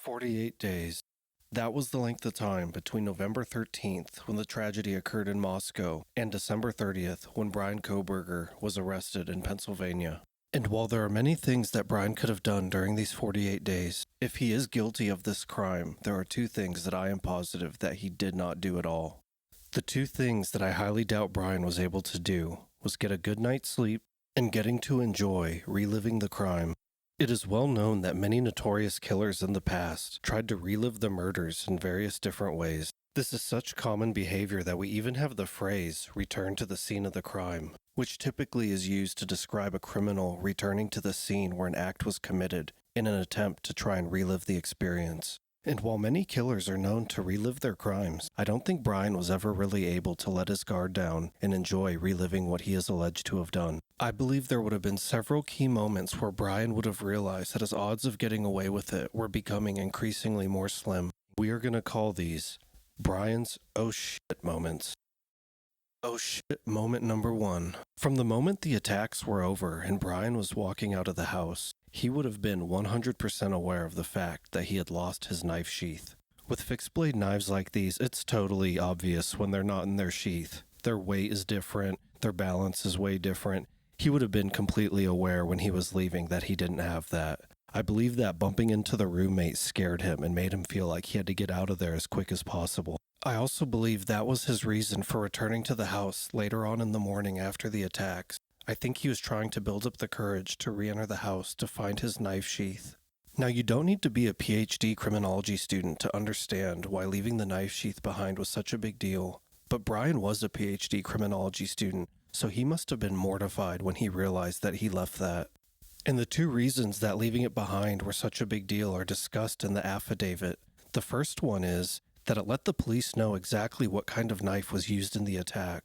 48 days. That was the length of time between November 13th, when the tragedy occurred in Moscow, and December 30th, when Bryan Kohberger was arrested in Pennsylvania. And while there are many things that Bryan could have done during these 48 days, if he is guilty of this crime, there are two things that I am positive that he did not do at all. The two things that I highly doubt Bryan was able to do was get a good night's sleep and getting to enjoy reliving the crime. It is well known that many notorious killers in the past tried to relive the murders in various different ways. This is such common behavior that we even have the phrase, return to the scene of the crime, which typically is used to describe a criminal returning to the scene where an act was committed in an attempt to try and relive the experience. And while many killers are known to relive their crimes, I don't think Bryan was ever really able to let his guard down and enjoy reliving what he is alleged to have done. I believe there would have been several key moments where Bryan would have realized that his odds of getting away with it were becoming increasingly more slim. We are going to call these Bryan's oh shit moments. Oh shit moment number 1. From the moment the attacks were over and Bryan was walking out of the house, he would have been 100% aware of the fact that he had lost his knife sheath. With fixed blade knives like these, it's totally obvious when they're not in their sheath. Their weight is different, their balance is way different. He would have been completely aware when he was leaving that he didn't have that. I believe that bumping into the roommate scared him and made him feel like he had to get out of there as quick as possible. I also believe that was his reason for returning to the house later on in the morning after the attacks. I think he was trying to build up the courage to re-enter the house to find his knife sheath. Now, you don't need to be a PhD criminology student to understand why leaving the knife sheath behind was such a big deal. But Bryan was a PhD criminology student, so he must have been mortified when he realized that he left that. And the two reasons that leaving it behind were such a big deal are discussed in the affidavit. The first one is that it let the police know exactly what kind of knife was used in the attack.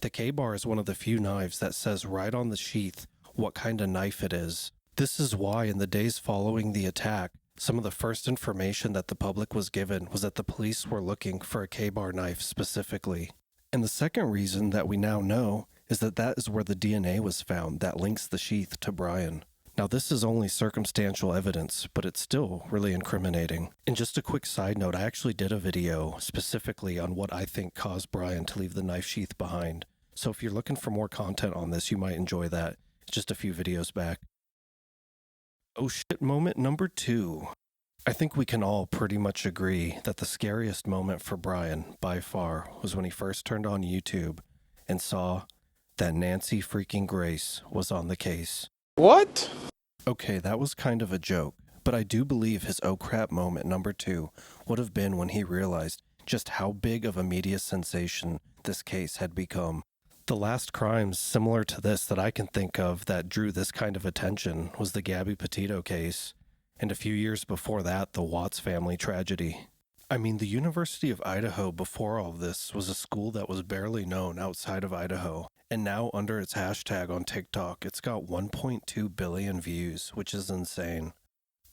The K-bar is one of the few knives that says right on the sheath what kind of knife it is. This is why in the days following the attack, some of the first information that the public was given was that the police were looking for a K-bar knife specifically. And the second reason that we now know is that that is where the DNA was found that links the sheath to Bryan. Now, this is only circumstantial evidence, but it's still really incriminating. And just a quick side note, I actually did a video specifically on what I think caused Bryan to leave the knife sheath behind. So if you're looking for more content on this, you might enjoy that. It's just a few videos back. Oh shit moment number 2. I think we can all pretty much agree that the scariest moment for Bryan, by far, was when he first turned on YouTube and saw that Nancy freaking Grace was on the case. What? Okay, that was kind of a joke, but I do believe his oh crap moment number 2 would have been when he realized just how big of a media sensation this case had become. The last crimes similar to this that I can think of that drew this kind of attention was the Gabby Petito case, and a few years before that, the Watts family tragedy. I mean, the University of Idaho before all this was a school that was barely known outside of Idaho, and now under its hashtag on TikTok, it's got 1.2 billion views, which is insane.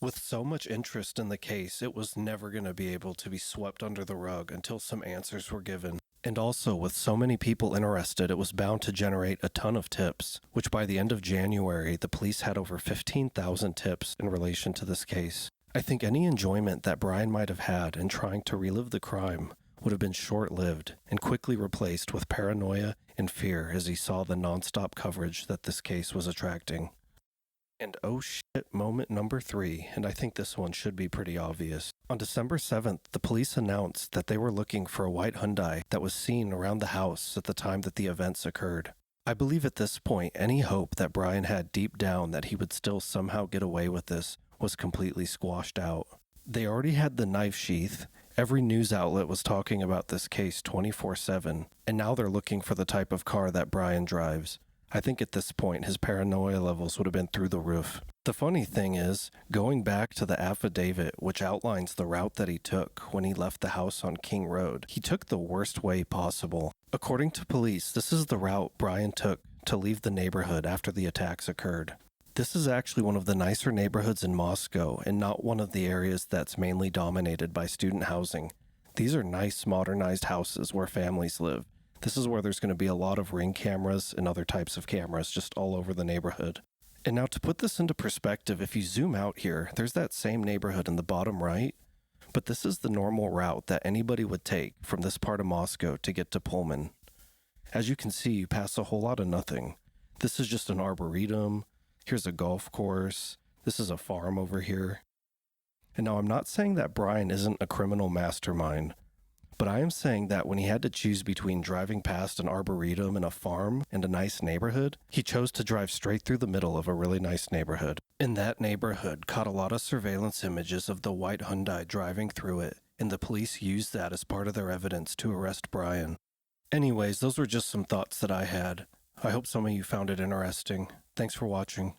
With so much interest in the case, it was never going to be able to be swept under the rug until some answers were given. And also, with so many people interested, it was bound to generate a ton of tips, which by the end of January, the police had over 15,000 tips in relation to this case. I think any enjoyment that Bryan might have had in trying to relive the crime would have been short-lived and quickly replaced with paranoia and fear as he saw the nonstop coverage that this case was attracting. And oh shit moment number 3, and I think this one should be pretty obvious. On December 7th, the police announced that they were looking for a white Hyundai that was seen around the house at the time that the events occurred. I believe at this point, any hope that Bryan had deep down that he would still somehow get away with this was completely squashed out. They already had the knife sheath, every news outlet was talking about this case 24/7, and now they're looking for the type of car that Bryan drives. I think at this point, his paranoia levels would have been through the roof. The funny thing is, going back to the affidavit, which outlines the route that he took when he left the house on King Road, he took the worst way possible. According to police, this is the route Bryan took to leave the neighborhood after the attacks occurred. This is actually one of the nicer neighborhoods in Moscow and not one of the areas that's mainly dominated by student housing. These are nice, modernized houses where families live. This is where there's going to be a lot of Ring cameras and other types of cameras just all over the neighborhood. And now to put this into perspective, if you zoom out here, there's that same neighborhood in the bottom right, but this is the normal route that anybody would take from this part of Moscow to get to Pullman. As you can see, you pass a whole lot of nothing. This is just an arboretum. Here's a golf course. This is a farm over here. And now I'm not saying that Bryan isn't a criminal mastermind, but I am saying that when he had to choose between driving past an arboretum and a farm and a nice neighborhood, he chose to drive straight through the middle of a really nice neighborhood. And that neighborhood caught a lot of surveillance images of the white Hyundai driving through it, and the police used that as part of their evidence to arrest Bryan. Anyways, those were just some thoughts that I had. I hope some of you found it interesting. Thanks for watching.